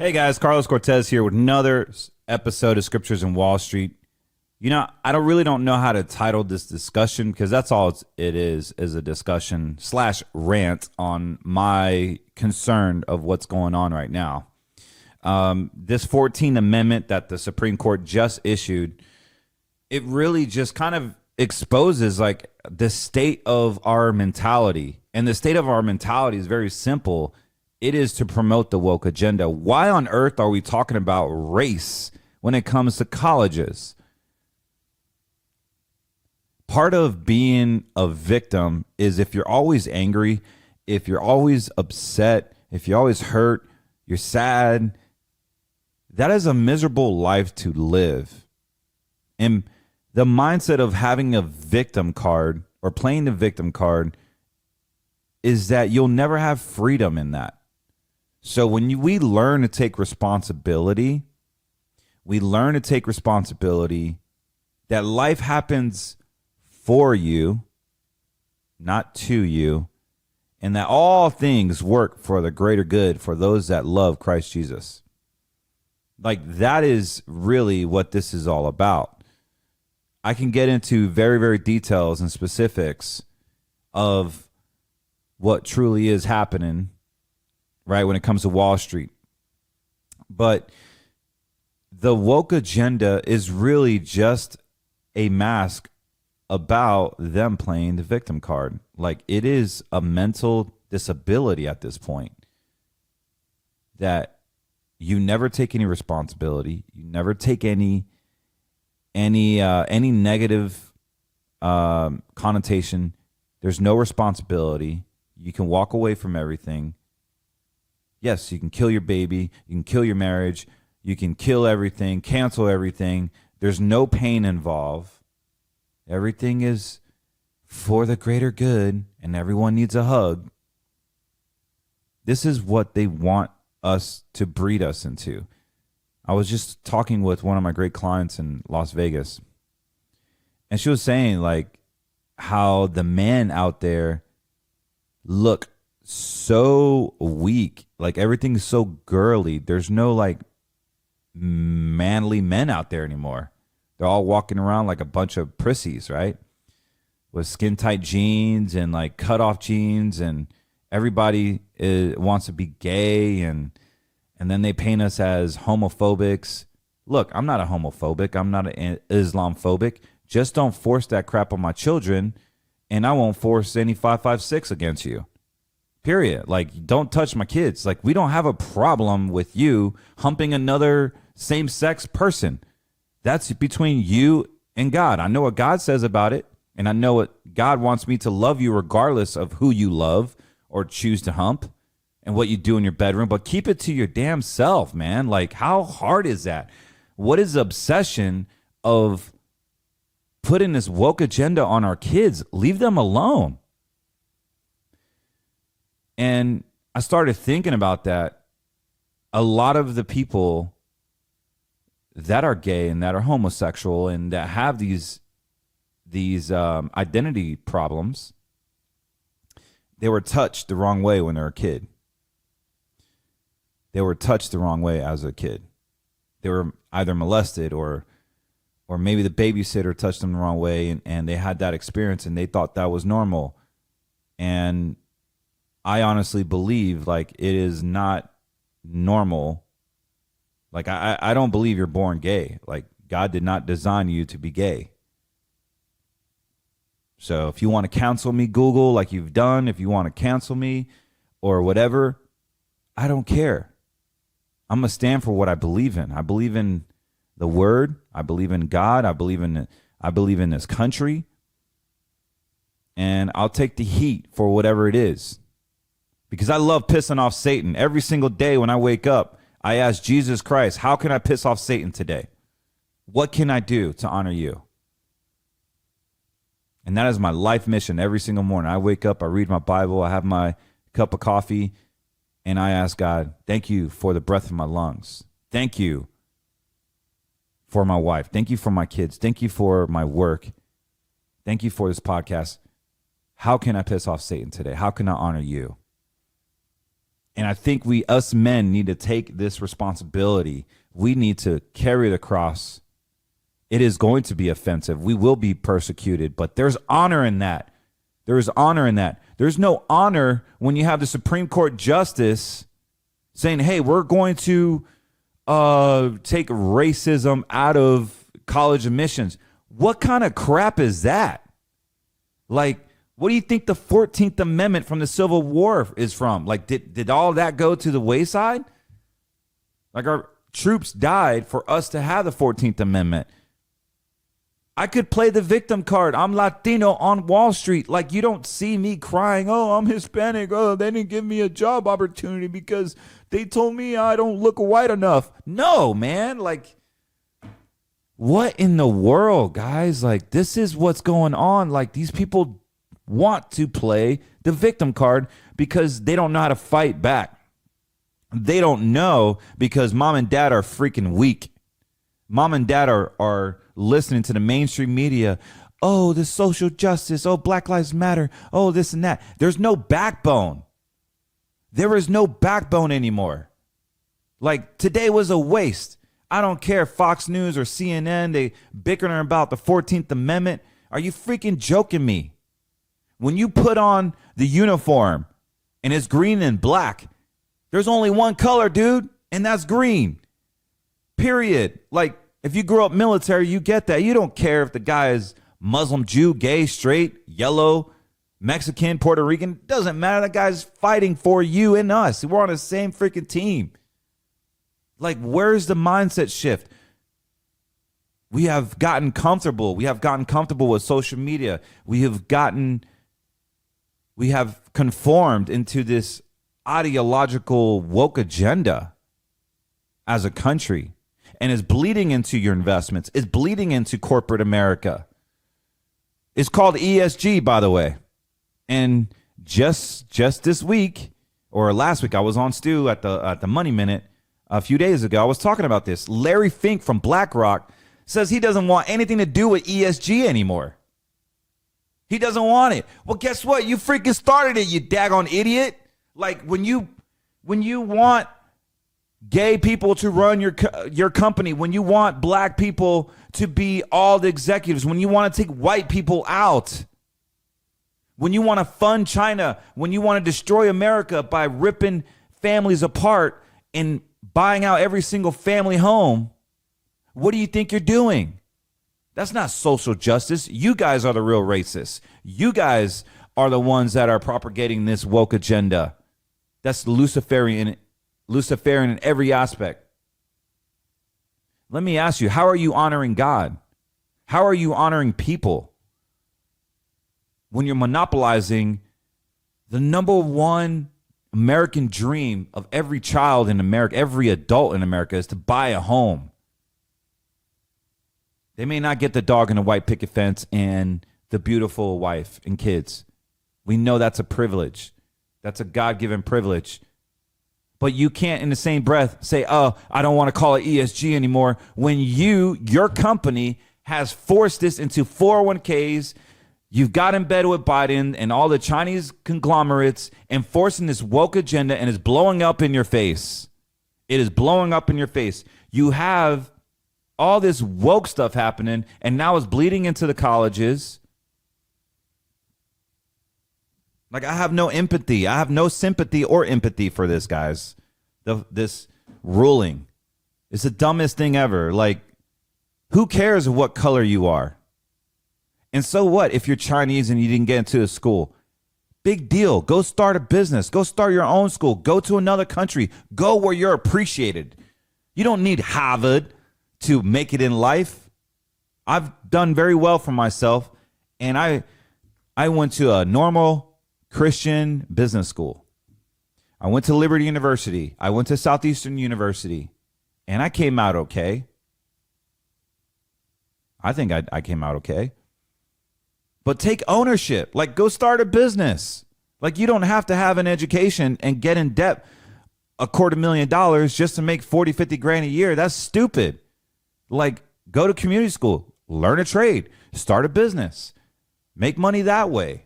Hey guys, Carlos Cortez here with another episode of Scriptures and Wallstreet. You know, I don't know how to title this discussion because that's all it is a discussion / rant on my concern of what's going on right now. This 14th Amendment that the Supreme Court just issued, it really just kind of exposes like the state of our mentality. And the state of our mentality is very simple. It is to promote the woke agenda. Why on earth are we talking about race when it comes to colleges? Part of being a victim is if you're always angry, if you're always upset, if you're always hurt, you're sad, that is a miserable life to live. And the mindset of having a victim card or playing the victim card is that you'll never have freedom in that. So when we learn to take responsibility, that life happens for you, not to you, and that all things work for the greater good for those that love Christ Jesus. Like that is really what this is all about. I can get into very, very details and specifics of what truly is happening, right, when it comes to Wall Street. But the woke agenda is really just a mask about them playing the victim card. Like it is a mental disability at this point that you never take any responsibility. You never take any negative connotation. There's no responsibility. You can walk away from everything. Yes, you can kill your baby. You can kill your marriage. You can kill everything, cancel everything. There's no pain involved. Everything is for the greater good, and everyone needs a hug. This is what they want us to breed us into. I was just talking with one of my great clients in Las Vegas, and she was saying like how the men out there look so weak, like everything's so girly. There's no like manly men out there anymore. They're all walking around like a bunch of prissies, right? With skin tight jeans and like cut off jeans, and everybody wants to be gay, and then they paint us as homophobics. Look, I'm not a homophobic. I'm not an Islamophobic. Just don't force that crap on my children, and I won't force any 556 against you. Period. Like, don't touch my kids. Like, we don't have a problem with you humping another same-sex person. That's between you and God. I know what God says about it, and I know what God wants me to love you regardless of who you love or choose to hump and what you do in your bedroom, but keep it to your damn self, man. Like, how hard is that? What is the obsession of putting this woke agenda on our kids? Leave them alone. And I started thinking about that. A lot of the people that are gay and that are homosexual and that have these identity problems, they were touched the wrong way when they were a kid. They were touched the wrong way as a kid. They were either molested or maybe the babysitter touched them the wrong way, and they had that experience and they thought that was normal. And I honestly believe like it is not normal. Like I don't believe you're born gay. Like God did not design you to be gay. So if you want to cancel me, Google, like you've done, if you want to cancel me or whatever, I don't care. I'm going to stand for what I believe in. I believe in the word. I believe in God. I believe in this country. And I'll take the heat for whatever it is. Because I love pissing off Satan. Every single day when I wake up, I ask Jesus Christ, how can I piss off Satan today? What can I do to honor you? And that is my life mission every single morning. I wake up, I read my Bible, I have my cup of coffee, and I ask God, thank you for the breath in my lungs. Thank you for my wife. Thank you for my kids. Thank you for my work. Thank you for this podcast. How can I piss off Satan today? How can I honor you? And I think us men need to take this responsibility. We need to carry the cross. It is going to be offensive. We will be persecuted, but there's honor in that. There is honor in that. There's no honor when you have the Supreme Court justice saying, hey, we're going to take racism out of college admissions. What kind of crap is that? Like, what do you think the 14th Amendment from the Civil War is from? Like, did all that go to the wayside? Like, our troops died for us to have the 14th Amendment. I could play the victim card. I'm Latino on Wall Street. Like, you don't see me crying, oh, I'm Hispanic. Oh, they didn't give me a job opportunity because they told me I don't look white enough. No, man. Like, what in the world, guys? Like, this is what's going on. Like, these people want to play the victim card because they don't know how to fight back. They don't know because mom and dad are freaking weak. Mom and dad are listening to the mainstream media. Oh, the social justice. Oh, Black Lives Matter. Oh, this and that. There's no backbone. There is no backbone anymore. Like, today was a waste. I don't care if Fox News or CNN, they bickering about the 14th Amendment. Are you freaking joking me? When you put on the uniform and it's green and black, there's only one color, dude, and that's green. Period. Like, if you grew up military, you get that. You don't care if the guy is Muslim, Jew, gay, straight, yellow, Mexican, Puerto Rican. It doesn't matter. That guy's fighting for you and us. We're on the same freaking team. Like, where's the mindset shift? We have gotten comfortable. We have gotten comfortable with social media. We have conformed into this ideological woke agenda as a country, and is bleeding into your investments. It's bleeding into corporate America. It's called ESG, by the way. And just this week or last week, I was on Stu at the Money Minute a few days ago. I was talking about this. Larry Fink from BlackRock says he doesn't want anything to do with ESG anymore. He doesn't want it. Well, guess what? You freaking started it, you daggone idiot. Like, when you want gay people to run your company, when you want black people to be all the executives, when you want to take white people out, when you want to fund China, when you want to destroy America by ripping families apart and buying out every single family home, what do you think you're doing? That's not social justice. You guys are the real racists. You guys are the ones that are propagating this woke agenda. That's Luciferian in every aspect. Let me ask you, how are you honoring God? How are you honoring people when you're monopolizing the number one American dream of every child in America, every adult in America, is to buy a home? They may not get the dog and the white picket fence and the beautiful wife and kids. We know that's a privilege. That's a God-given privilege. But you can't in the same breath say, oh, I don't want to call it ESG anymore, when your company has forced this into 401ks. You've got in bed with Biden and all the Chinese conglomerates enforcing this woke agenda, and it's blowing up in your face. It is blowing up in your face. You have all this woke stuff happening, and now it's bleeding into the colleges. Like, I have no empathy. I have no sympathy or empathy for this, guys. This ruling. It's the dumbest thing ever. Like, who cares what color you are? And so what if you're Chinese and you didn't get into a school? Big deal. Go start a business. Go start your own school. Go to another country. Go where you're appreciated. You don't need Harvard to make it in life. I've done very well for myself, and I went to a normal Christian business school. I went to Liberty University. I went to Southeastern University, and I came out okay. I think I came out okay. But take ownership. Like, go start a business. Like, you don't have to have an education and get in debt $250,000 just to make 40, 50 grand a year. That's stupid. Like, go to community school, learn a trade, start a business, make money that way.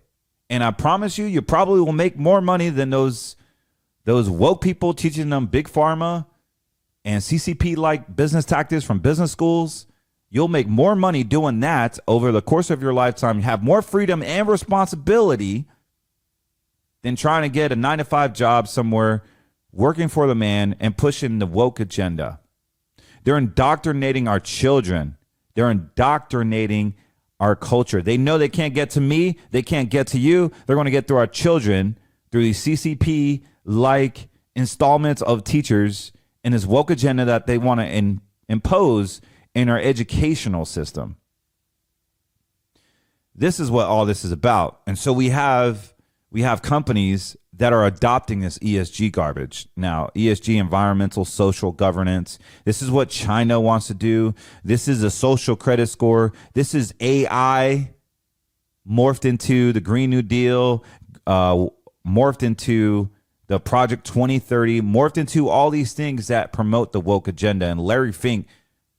And I promise you, you probably will make more money than those Those woke people teaching them big pharma and CCP like business tactics from business schools, you'll make more money doing that over the course of your lifetime. You have more freedom and responsibility than trying to get a 9-to-5 job somewhere, working for the man and pushing the woke agenda. They're indoctrinating our children. They're indoctrinating our culture. They know they can't get to me. They can't get to you. They're going to get through our children through these CCP-like installments of teachers and this woke agenda that they want to impose in our educational system. This is what all this is about. And so we have companies that are adopting this ESG garbage. Now, ESG, environmental, social governance. This is what China wants to do. This is a social credit score. This is AI morphed into the Green New Deal, morphed into the Project 2030, morphed into all these things that promote the woke agenda. And Larry Fink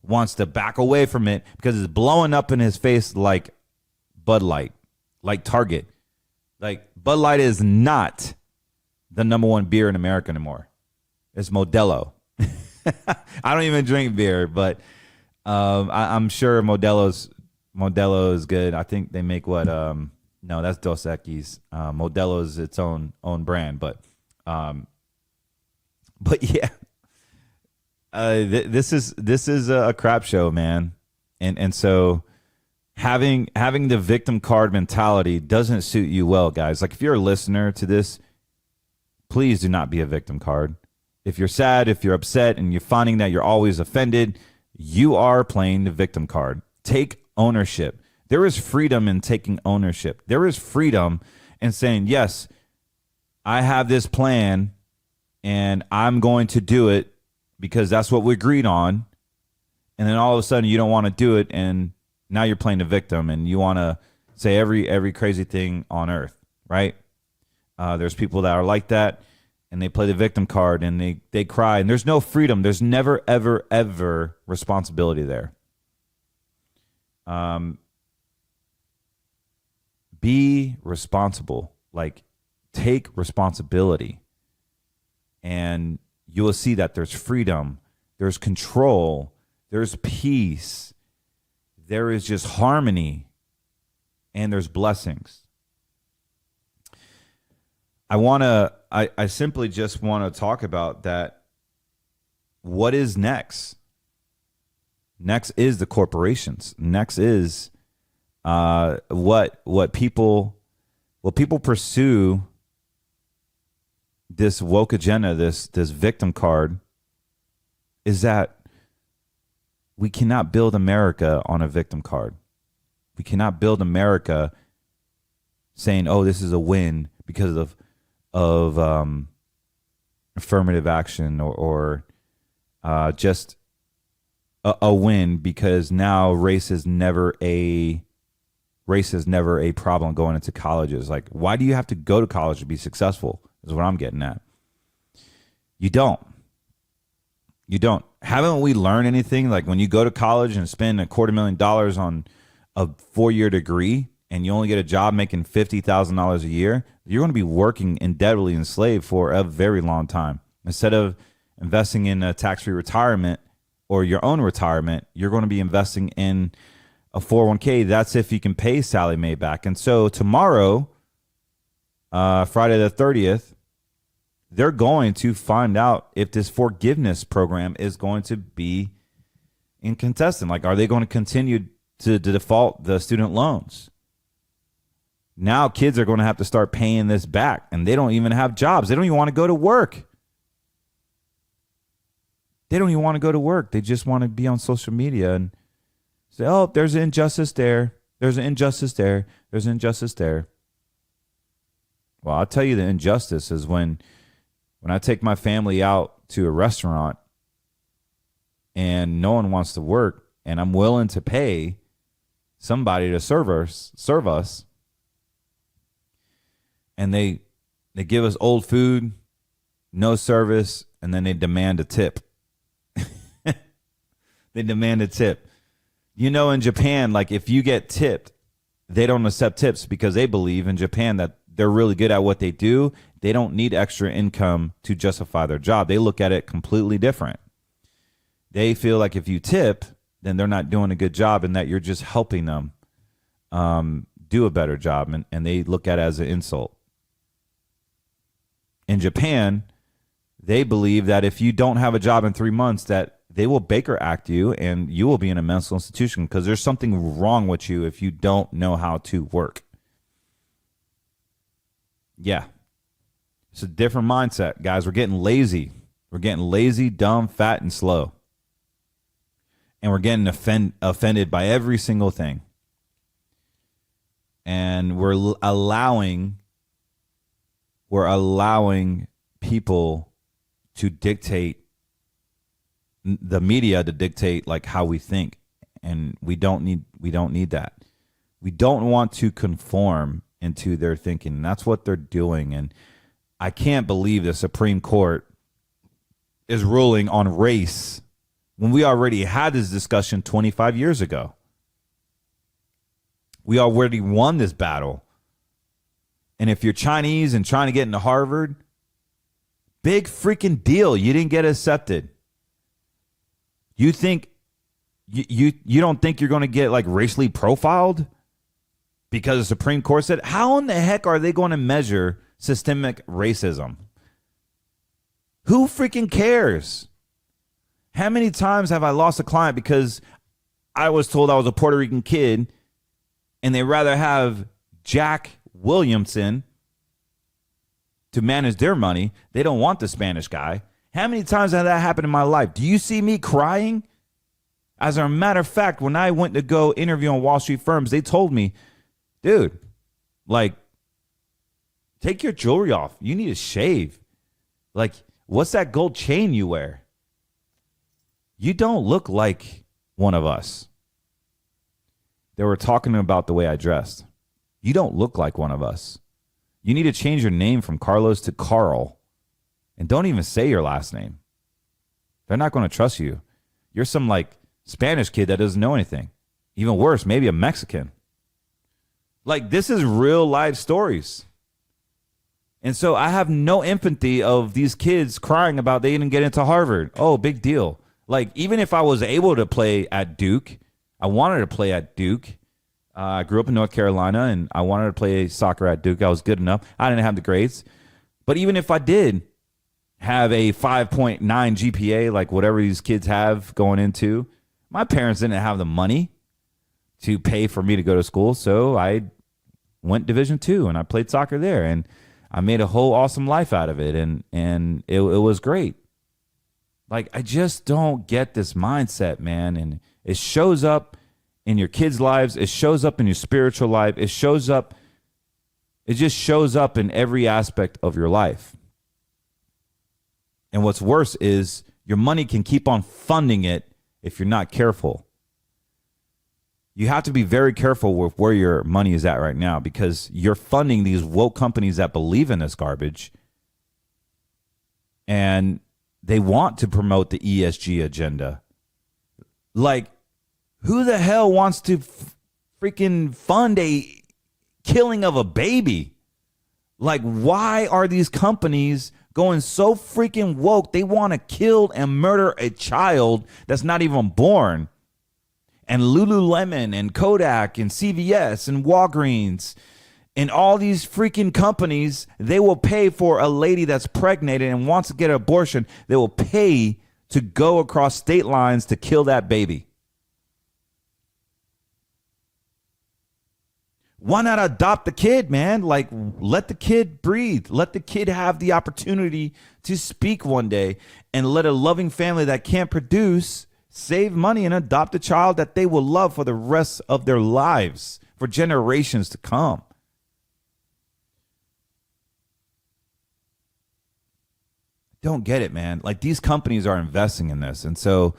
wants to back away from it because it's blowing up in his face like Bud Light, like Target. Like Bud Light is not the number one beer in America anymore. It's Modelo. I don't even drink beer, but I'm sure Modelo is good. I think they make what? No, that's Dos Equis. Modelo is its own brand, but yeah, this is a crap show, man, and so. Having the victim card mentality doesn't suit you well, guys. Like if you're a listener to this, please do not be a victim card. If you're sad, if you're upset, and you're finding that you're always offended, you are playing the victim card. Take ownership. There is freedom in taking ownership. There is freedom in saying, yes, I have this plan and I'm going to do it because that's what we agreed on. And then all of a sudden you don't want to do it, and now you're playing the victim and you want to say every crazy thing on earth, right? There's people that are like that, and they play the victim card and they cry, and there's no freedom. There's never, ever, ever responsibility there. Be responsible. Like, take responsibility. And you will see that there's freedom, there's control, there's peace. There is just harmony, and there's blessings. I simply just want to talk about that. What is next? Next is the corporations. Next is what people pursue, this woke agenda, this victim card, is that we cannot build America on a victim card. We cannot build America saying, "Oh, this is a win because of affirmative action," or just a win because now race is never a problem going into colleges. Like, why do you have to go to college to be successful? Is what I'm getting at. You don't. Haven't we learned anything? Like when you go to college and spend $250,000 on a 4-year degree and you only get a job making $50,000 a year, you're going to be working indelibly enslaved for a very long time. Instead of investing in a tax-free retirement or your own retirement, you're going to be investing in a 401k. That's if you can pay Sally Mae back. And so tomorrow, Friday the 30th, they're going to find out if this forgiveness program is going to be inconsistent. Like, are they going to continue to default the student loans? Now kids are going to have to start paying this back, and they don't even have jobs. They don't even want to go to work. They don't even want to go to work. They just want to be on social media and say, oh, there's an injustice there. There's an injustice there. There's an injustice there. Well, I'll tell you the injustice is when I take my family out to a restaurant and no one wants to work and I'm willing to pay somebody to serve us, and they give us old food, no service, and then they demand a tip. They demand a tip. You know, in Japan, like if you get tipped, they don't accept tips because they believe in Japan that they're really good at what they do, they don't need extra income to justify their job. They look at it completely different. They feel like if you tip, then they're not doing a good job and that you're just helping them do a better job. And they look at it as an insult. In Japan, they believe that if you don't have a job in 3 months, that they will Baker Act you and you will be in a mental institution because there's something wrong with you if you don't know how to work. Yeah. It's a different mindset, guys. We're getting lazy. We're getting lazy, dumb, fat, and slow. And we're getting offended by every single thing. And we're allowing people to dictate, the media to dictate like how we think, and we don't need that. We don't want to conform into their thinking. And that's what they're doing. And I can't believe the Supreme Court is ruling on race when we already had this discussion 25 years ago. We already won this battle. And if you're Chinese and trying to get into Harvard, big freaking deal. You didn't get accepted. You think you don't think you're going to get like racially profiled because the Supreme Court said? How in the heck are they going to measure systemic racism? Who freaking cares? How many times have I lost a client because I was told I was a Puerto Rican kid and they rather have Jack Williamson to manage their money? They don't want the Spanish guy. How many times has that happened in my life? Do you see me crying? As a matter of fact, when I went to go interview on Wall Street firms, they told me, dude, like, take your jewelry off. You need to shave. Like, what's that gold chain you wear? You don't look like one of us. They were talking about the way I dressed. You don't look like one of us. You need to change your name from Carlos to Carl. And don't even say your last name. They're not going to trust you. You're some like Spanish kid that doesn't know anything. Even worse, maybe a Mexican. Like, this is real life stories. And so I have no empathy of these kids crying about they didn't get into Harvard. Oh, big deal. Like, even if I was able to play at Duke, I wanted to play at Duke. I grew up in North Carolina and I wanted to play soccer at Duke. I was good enough. I didn't have the grades. But even if I did have a 5.9 GPA, like whatever these kids have going into, my parents didn't have the money to pay for me to go to school. So I went Division II and I played soccer there and I made a whole awesome life out of it. And it was great. Like, I just don't get this mindset, man. And it shows up in your kids' lives. It shows up in your spiritual life. It just shows up in every aspect of your life. And what's worse is your money can keep on funding it if you're not careful. You have to be very careful with where your money is at right now because you're funding these woke companies that believe in this garbage. And they want to promote the ESG agenda. Like, who the hell wants to freaking fund a killing of a baby? Like, why are these companies going so freaking woke? They want to kill and murder a child that's not even born. And Lululemon and Kodak and CVS and Walgreens and all these freaking companies, they will pay for a lady that's pregnant and wants to get an abortion. They will pay to go across state lines to kill that baby. Why not adopt the kid, man? Like, let the kid breathe. Let the kid have the opportunity to speak one day and let a loving family that can't produce save money and adopt a child that they will love for the rest of their lives, for generations to come. Don't get it, man. Like, these companies are investing in this. And so,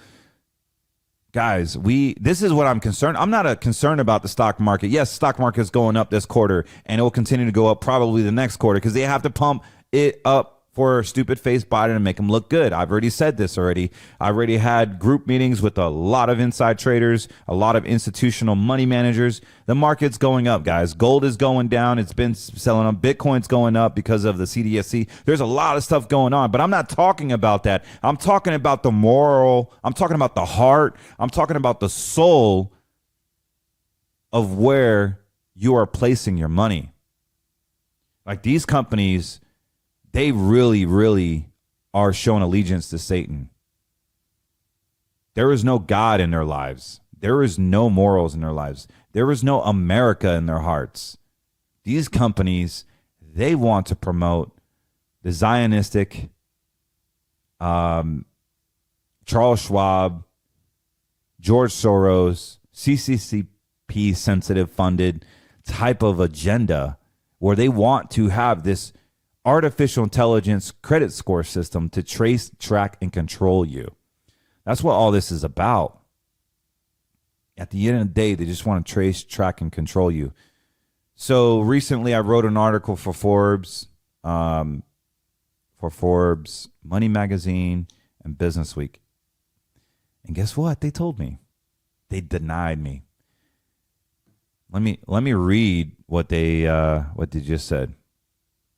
guys, this is what I'm concerned. I'm not concerned about the stock market. Yes, stock market is going up this quarter and it will continue to go up probably the next quarter because they have to pump it up for stupid face Biden and make him look good. I've already said this already. I already had group meetings with a lot of inside traders, a lot of institutional money managers. The market's going up, guys. Gold is going down. It's been selling up. Bitcoin's going up because of the CDSC. There's a lot of stuff going on, but I'm not talking about that. I'm talking about the moral. I'm talking about the heart. I'm talking about the soul of where you are placing your money. Like these companies, they really, really are showing allegiance to Satan. There is no God in their lives. There is no morals in their lives. There is no America in their hearts. These companies, they want to promote the Zionistic, Charles Schwab, George Soros, CCCP sensitive funded type of agenda where they want to have this artificial intelligence credit score system to trace, track, and control you. That's what all this is about. At the end of the day, they just want to trace, track, and control you. So recently I wrote an article for Forbes, Money Magazine, and Business Week. And guess what? They told me. They denied me. Let me read what they just said.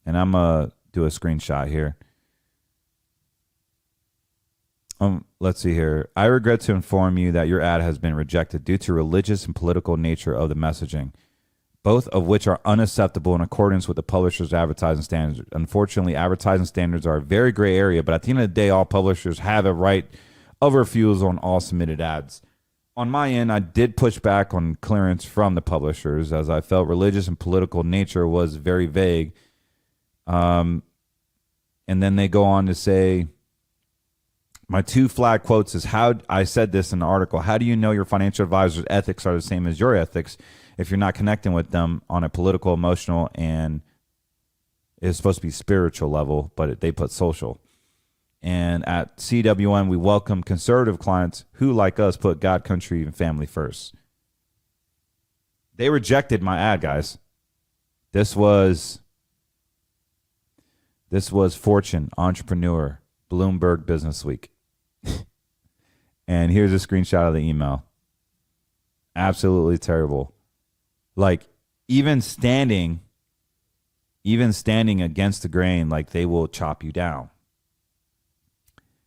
And I'm going to do a screenshot here. Let's see here. I regret to inform you that your ad has been rejected due to religious and political nature of the messaging, both of which are unacceptable in accordance with the publisher's advertising standards. Unfortunately, advertising standards are a very gray area, but at the end of the day, all publishers have a right of refusal on all submitted ads. On my end, I did push back on clearance from the publishers as I felt religious and political nature was very vague. And then they go on to say, my two flag quotes is how I said this in the article. How do you know your financial advisor's ethics are the same as your ethics if you're not connecting with them on a political, emotional, and it's supposed to be spiritual level, but they put social. And at CWN, we welcome conservative clients who, like us, put God, country, and family first. They rejected my ad, guys. This was Fortune, Entrepreneur, Bloomberg Business Week. And here's a screenshot of the email. Absolutely terrible. Like even standing against the grain, like they will chop you down.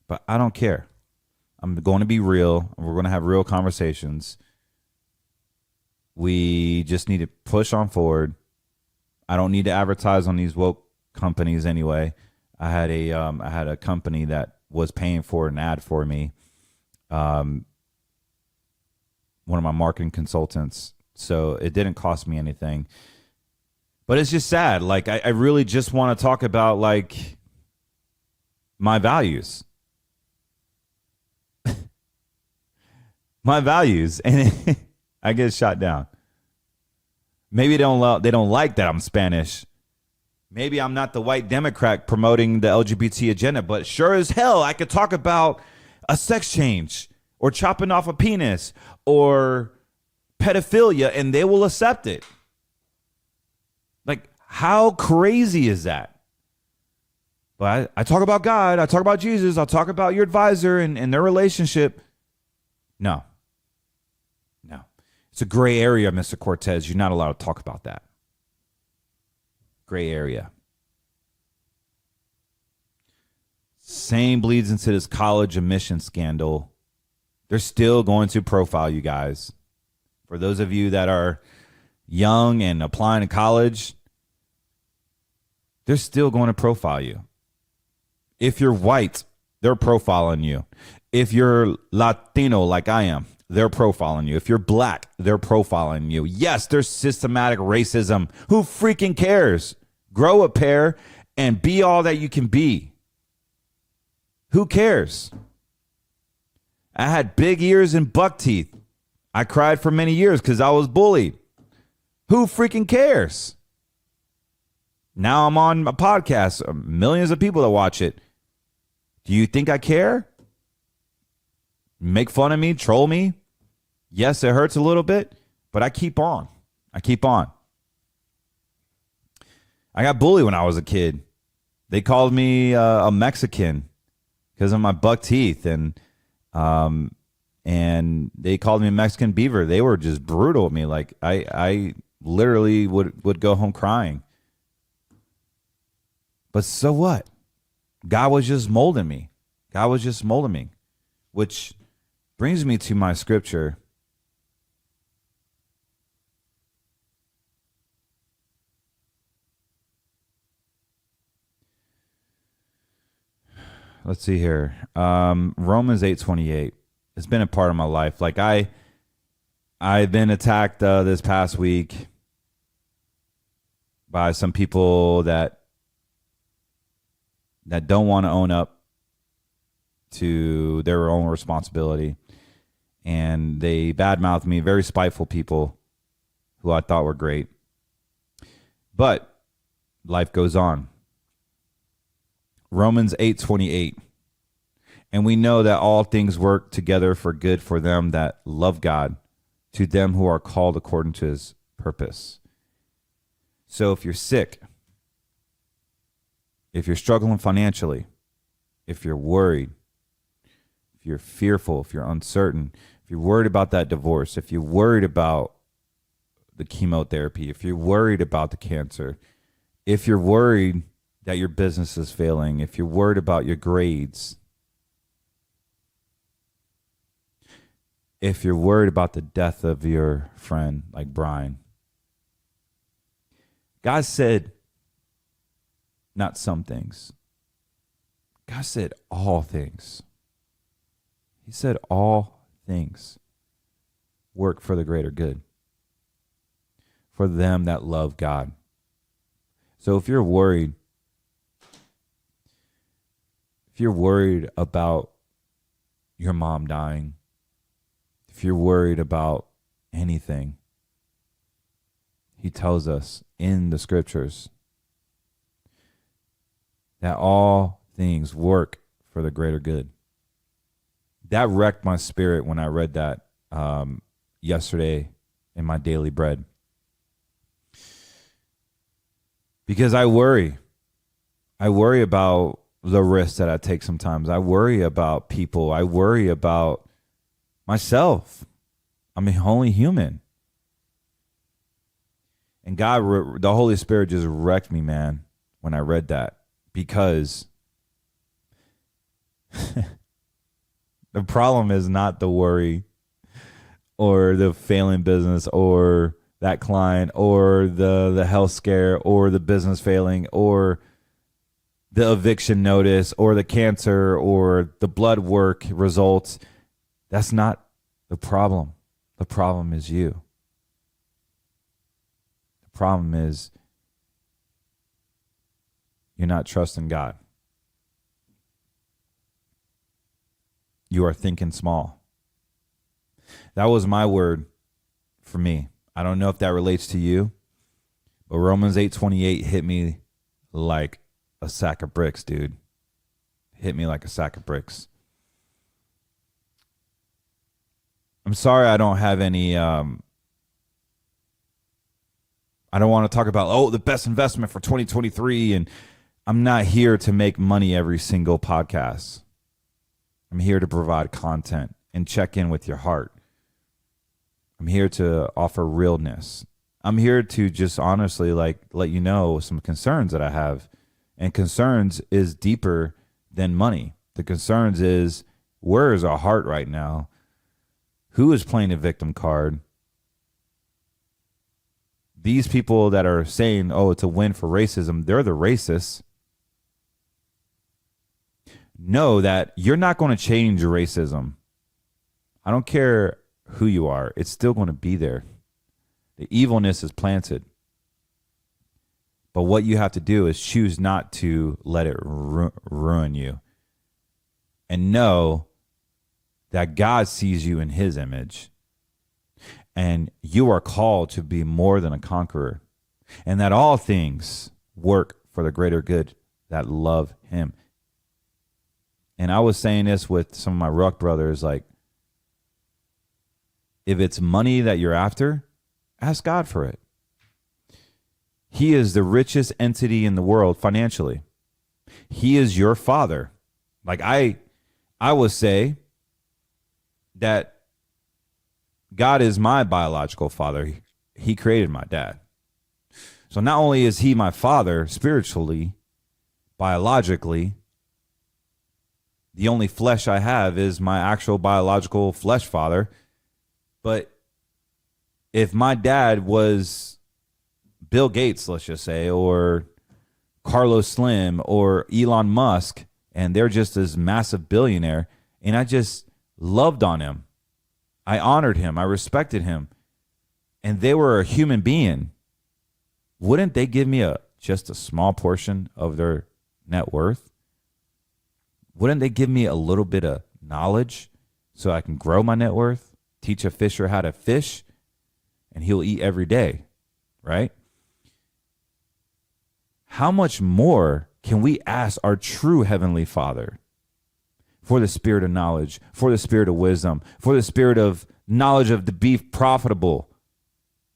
But I don't care. I'm going to be real. We're going to have real conversations. We just need to push on forward. I don't need to advertise on these woke companies anyway. I had a company that was paying for an ad for me. One of my marketing consultants. So it didn't cost me anything. But it's just sad. Like I really just want to talk about like my values. My values. And I get shot down. Maybe they don't like that I'm Spanish. Maybe I'm not the white Democrat promoting the LGBT agenda, but sure as hell I could talk about a sex change or chopping off a penis or pedophilia and they will accept it. Like, how crazy is that? But I talk about God, I talk about Jesus, I'll talk about your advisor and their relationship. No. It's a gray area, Mr. Cortez. You're not allowed to talk about that. Gray area. Same bleeds into this college admission scandal. They're still going to profile you guys. For those of you that are young and applying to college, they're still going to profile you. If you're white, they're profiling you. If you're Latino like I am, they're profiling you. If you're black, they're profiling you. Yes, there's systematic racism. Who freaking cares? Grow a pair and be all that you can be. Who cares? I had big ears and buck teeth. I cried for many years because I was bullied. Who freaking cares? Now I'm on a podcast, millions of people that watch it. Do you think I care? Make fun of me, troll me. Yes, it hurts a little bit, but I keep on. I got bullied when I was a kid. They called me a Mexican because of my buck teeth, and they called me a Mexican beaver. They were just brutal with me. Like I literally would go home crying. But so what? God was just molding me. God was just molding me, which brings me to my scripture. Let's see here. Romans 8:28. It's been a part of my life. Like I've been attacked this past week by some people that don't want to own up to their own responsibility. And they badmouthed me, very spiteful people who I thought were great. But life goes on. Romans 8:28. And we know that all things work together for good for them that love God, to them who are called according to his purpose. So if you're sick, if you're struggling financially, if you're worried, if you're fearful, if you're uncertain, if you're worried about that divorce, if you're worried about the chemotherapy, if you're worried about the cancer, if you're worried that your business is failing, if you're worried about your grades, if you're worried about the death of your friend like Brian, God said not some things. God said all things. He said all things work for the greater good, for them that love God. So if you're worried about your mom dying, if you're worried about anything, he tells us in the scriptures that all things work for the greater good. That wrecked my spirit when I read that yesterday in my daily bread. Because I worry. I worry about the risks that I take sometimes. I worry about people. I worry about myself. I'm only human. And God, the Holy Spirit just wrecked me, man, when I read that. Because the problem is not the worry or the failing business or that client or the health scare or the business failing or the eviction notice or the cancer or the blood work results. That's not the problem. The problem is you. The problem is you're not trusting God. You are thinking small. That was my word for me. I don't know if that relates to you, but Romans 8:28 hit me like a sack of bricks, dude. Hit me like a sack of bricks. I'm sorry I don't have any I don't want to talk about the best investment for 2023, and I'm not here to make money every single podcast. I'm here to provide content and check in with your heart. I'm here to offer realness. I'm here to just honestly let you know some concerns that I have. And concerns is deeper than money. The concerns is, where is our heart right now? Who is playing a victim card? These people that are saying, it's a win for racism, they're the racists. Know that you're not going to change racism. I don't care who you are. It's still going to be there. The evilness is planted. But what you have to do is choose not to let it ruin you. And know that God sees you in his image. And you are called to be more than a conqueror. And that all things work for the greater good that love him. And I was saying this with some of my ruck brothers, like, if it's money that you're after, ask God for it. He is the richest entity in the world financially. He is your father. Like I would say that God is my biological father. He created my dad. So not only is he my father spiritually, biologically, the only flesh I have is my actual biological flesh father. But if my dad was Bill Gates, let's just say, or Carlos Slim or Elon Musk, and they're just this massive billionaire, and I just loved on him, I honored him, I respected him, and they were a human being, wouldn't they give me just a small portion of their net worth? Wouldn't they give me a little bit of knowledge so I can grow my net worth, teach a fisher how to fish, and he'll eat every day, right? How much more can we ask our true Heavenly Father for the spirit of knowledge, for the spirit of wisdom, for the spirit of knowledge of to be profitable?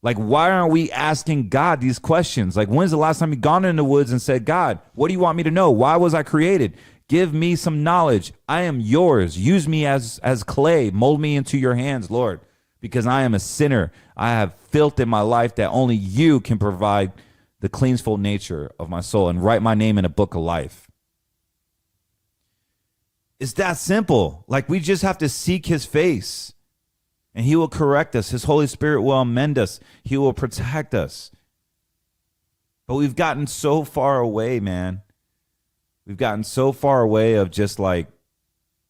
Like, why aren't we asking God these questions? Like, when's the last time you gone in the woods and said, God, what do you want me to know? Why was I created? Give me some knowledge. I am yours. Use me as clay. Mold me into your hands, Lord, because I am a sinner. I have filth in my life that only you can provide the cleansful nature of my soul and write my name in a book of life. It's that simple. Like, we just have to seek his face and he will correct us. His Holy Spirit will amend us. He will protect us. But we've gotten so far away, man. We've gotten so far away of just like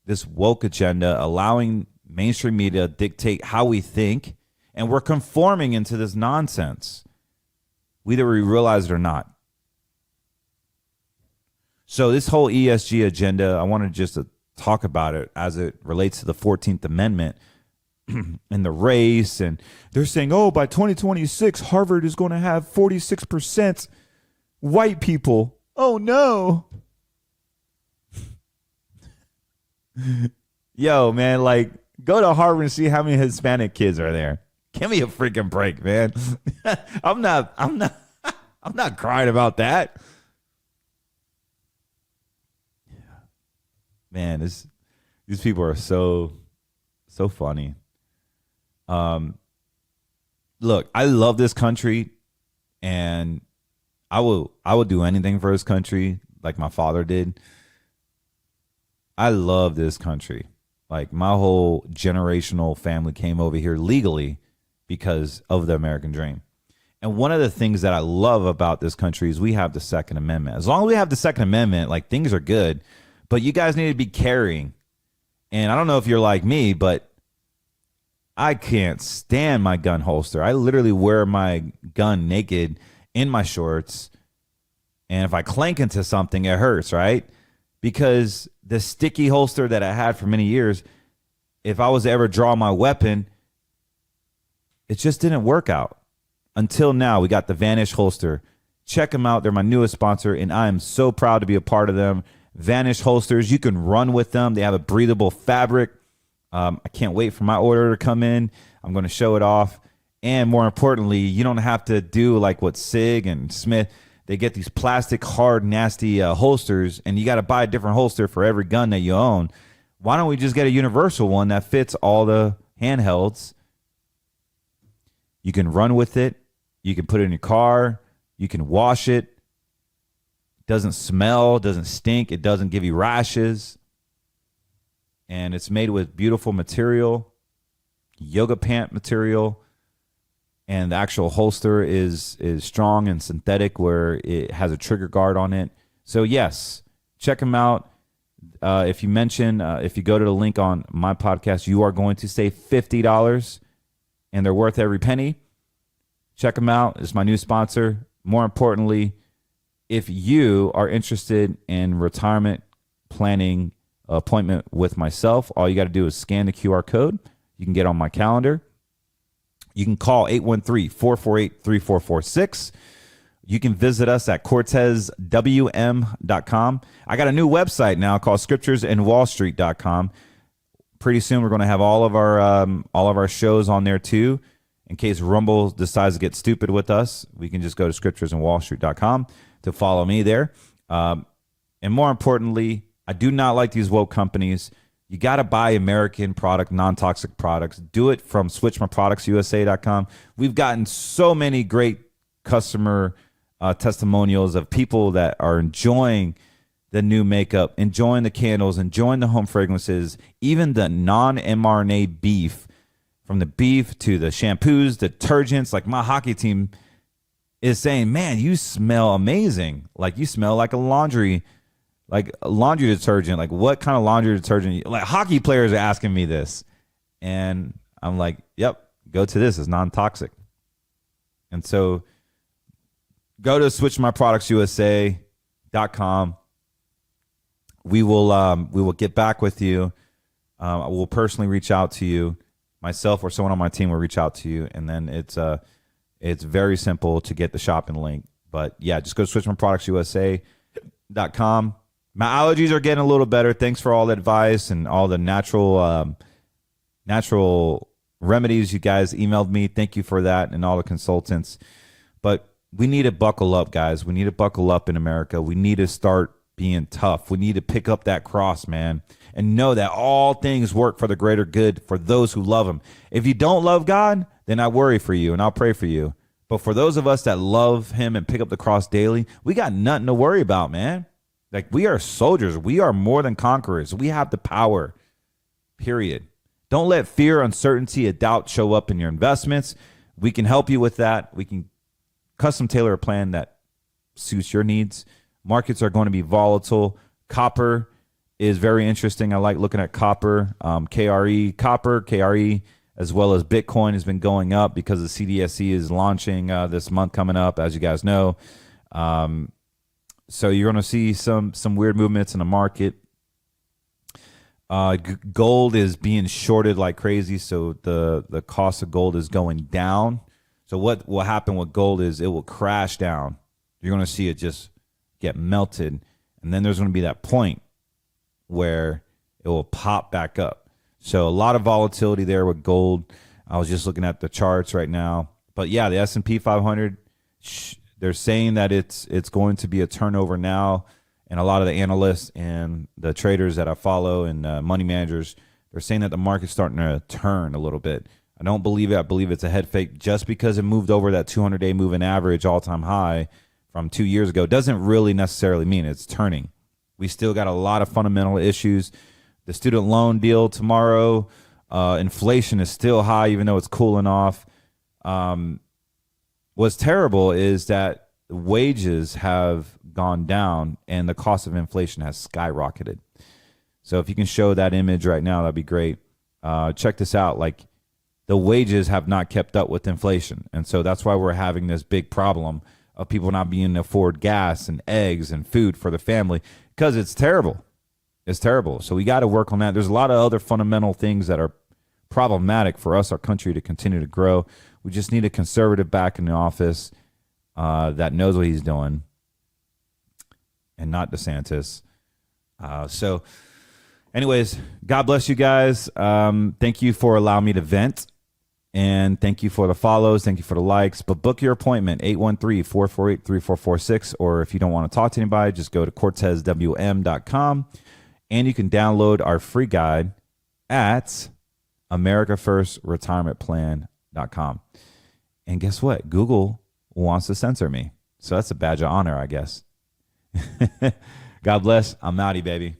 this woke agenda, allowing mainstream media to dictate how we think, and we're conforming into this nonsense, whether we realize it or not. So this whole ESG agenda, I wanted just to talk about it as it relates to the 14th Amendment and the race. And they're saying, oh, by 2026, Harvard is going to have 46% white people. Oh, no. Yo, man, like, go to Harvard and see how many Hispanic kids are there. Give me a freaking break, man. I'm not crying about that. Man, these people are so funny. Look, I love this country, and I will do anything for this country, like my father did. I love this country. Like, my whole generational family came over here legally because of the American dream. And one of the things that I love about this country is we have the Second Amendment. As long as we have the Second Amendment, like, things are good. But you guys need to be caring. And I don't know if you're like me, but I can't stand my gun holster. I literally wear my gun naked in my shorts. And if I clank into something, it hurts, right? Because the sticky holster that I had for many years, if I was to ever draw my weapon, it just didn't work out. Until now, we got the Vanish holster. Check them out. They're my newest sponsor, and I am so proud to be a part of them. Vanish holsters, you can run with them. They have a breathable fabric. I can't wait for my order to come in. I'm going to show it off. And more importantly, you don't have to do like what Sig and Smith, they get these plastic, hard, nasty holsters, and you got to buy a different holster for every gun that you own. Why don't we just get a universal one that fits all the handhelds? You can run with it. You can put it in your car. You can wash it. It doesn't smell, doesn't stink. It doesn't give you rashes. And it's made with beautiful material, yoga pant material. And the actual holster is strong and synthetic, where it has a trigger guard on it. So yes, check them out. If you go to the link on my podcast, you are going to save $50, and they're worth every penny. Check them out. It's my new sponsor. More importantly, if you are interested in retirement planning appointment with myself, all you got to do is scan the QR code. You can get on my calendar. You can call 813-448-3446. You can visit us at CortezWM.com. I got a new website now called Scriptures and Wallstreet.com. Pretty soon we're going to have all of our shows on there too. In case Rumble decides to get stupid with us, we can just go to Scriptures and Wallstreet.com to follow me there. And And more importantly, I do not like these woke companies. You got to buy American product, non-toxic products. Do it from switchmyproductsusa.com. We've gotten so many great customer testimonials of people that are enjoying the new makeup, enjoying the candles, enjoying the home fragrances, even the non-mRNA beef, from the beef to the shampoos, detergents. Like my hockey team is saying, man, you smell amazing. Like you smell like a laundry detergent. Like what kind of laundry detergent? Like hockey players are asking me this. And I'm like, yep, go to this. It's non-toxic. And so go to switchmyproductsusa.com. We will get back with you. I will personally reach out to you. Myself or someone on my team will reach out to you. And then it's very simple to get the shopping link. But yeah, just go to switchmyproductsusa.com. My allergies are getting a little better. Thanks for all the advice and all the natural remedies you guys emailed me. Thank you for that, and all the consultants. But we need to buckle up, guys. We need to buckle up in America. We need to start being tough. We need to pick up that cross, man, and know that all things work for the greater good for those who love him. If you don't love God, then I worry for you and I'll pray for you. But for those of us that love him and pick up the cross daily, we got nothing to worry about, man. Like we are soldiers. We are more than conquerors. We have the power, period. Don't let fear, uncertainty, and doubt show up in your investments. We can help you with that. We can custom tailor a plan that suits your needs. Markets are going to be volatile. Copper is very interesting. I like looking at copper, KRE, as well as Bitcoin has been going up because the CDSC is launching this month coming up, as you guys know. So you're going to see some weird movements in the market. Gold is being shorted like crazy, so the cost of gold is going down. So what will happen with gold is it will crash down. You're going to see it just get melted, and then there's going to be that point where it will pop back up. So a lot of volatility there with gold. I was just looking at the charts right now. But yeah, the S&P 500, they're saying that it's going to be a turnover now. And a lot of the analysts and the traders that I follow and money managers, they're saying that the market's starting to turn a little bit. I don't believe it. I believe it's a head fake. Just because it moved over that 200-day moving average all-time high from 2 years ago doesn't really necessarily mean it's turning. We still got a lot of fundamental issues. The student loan deal tomorrow, inflation is still high even though it's cooling off. What's terrible is that wages have gone down and the cost of inflation has skyrocketed. So if you can show that image right now, that'd be great. Check this out. Like the wages have not kept up with inflation. And so that's why we're having this big problem of people not being able to afford gas and eggs and food for the family because it's terrible. It's terrible. So we got to work on that. There's a lot of other fundamental things that are problematic for us, our country, to continue to grow. We just need a conservative back in the office that knows what he's doing and not DeSantis. So anyways, God bless you guys. Thank you for allowing me to vent. And thank you for the follows. Thank you for the likes. But book your appointment, 813-448-3446. Or if you don't want to talk to anybody, just go to cortezwm.com. And you can download our free guide at americafirstretirementplan.com. And guess what? Google wants to censor me. So that's a badge of honor, I guess. God bless. I'm outie, baby.